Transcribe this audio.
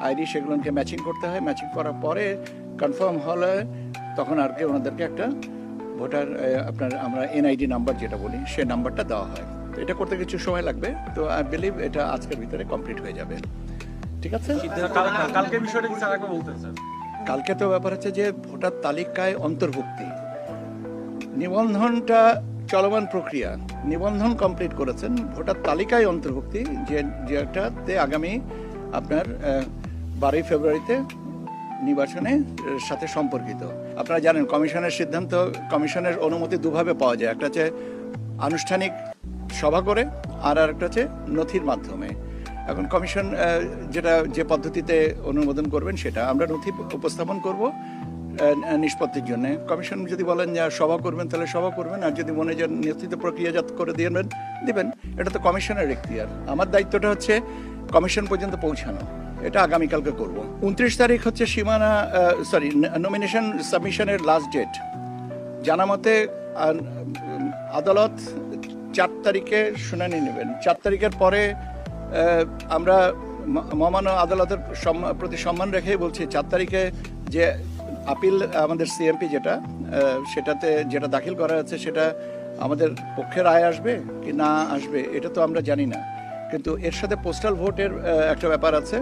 ID সেগুলোকে matching করতে হয়, ম্যাচিং করার পরে কনফার্ম হলে তখন আর কি ওনাদেরকে একটা ভোটার আপনার আমরা এনআইডি নাম্বার যেটা বলি সে নাম্বারটা দেওয়া হয়। তো এটা করতে কিছু সময় লাগবে, তো আই বিলিভ এটা আজকের ভিতরে কমপ্লিট হয়ে যাবে। ঠিক আছে, কালকে বিষয়টা কি স্যার একবার বলতেন স্যার? কালকে তো ব্যাপার হচ্ছে যে ভোটার তালিকায় অন্তর্ভুক্তি, নিবন্ধনটা চলমান প্রক্রিয়া, নিবন্ধন কমপ্লিট করেছেন, ভোটার তালিকায় অন্তর্ভুক্তি যেটাতে আগামী আপনার 12 ফেব্রুয়ারিতে নির্বাচনের সাথে সম্পর্কিত। আপনারা জানেন কমিশনের সিদ্ধান্ত, কমিশনের অনুমতি দুভাবে পাওয়া যায়, একটা হচ্ছে আনুষ্ঠানিক সভা করে আর একটা হচ্ছে নথির মাধ্যমে। এখন কমিশন যে পদ্ধতিতে অনুমোদন করবেন সেটা আমরা নথি উপস্থাপন করব নিষ্পত্তির জন্য। কমিশন যদি বলেন যে সভা করবেন তাহলে সভা করবেন, আর যদি মনে যে নেতৃত্ব প্রক্রিয়াজাত করে দিবেন, এটা তো কমিশনের এখতিয়ার। আমার দায়িত্বটা হচ্ছে কমিশন পর্যন্ত পৌঁছানো, এটা আগামীকালকে করব। 29 তারিখ হচ্ছে নমিনেশন সাবমিশনের লাস্ট ডেট। জানা মতে আদালত 4 তারিখে শুনানি নেবেন। 4 তারিখের পরে আমরা মহামান্য আদালতের প্রতি সম্মান রেখেই বলছি 4 তারিখে যে আপিল আমাদের সিএমপি সেটাতে যেটা দাখিল করা আছে সেটা আমাদের পক্ষে রায় আসবে কি না আসবে এটা তো আমরা জানি না, কিন্তু এর সাথে পোস্টাল ভোটের একটা ব্যাপার আছে।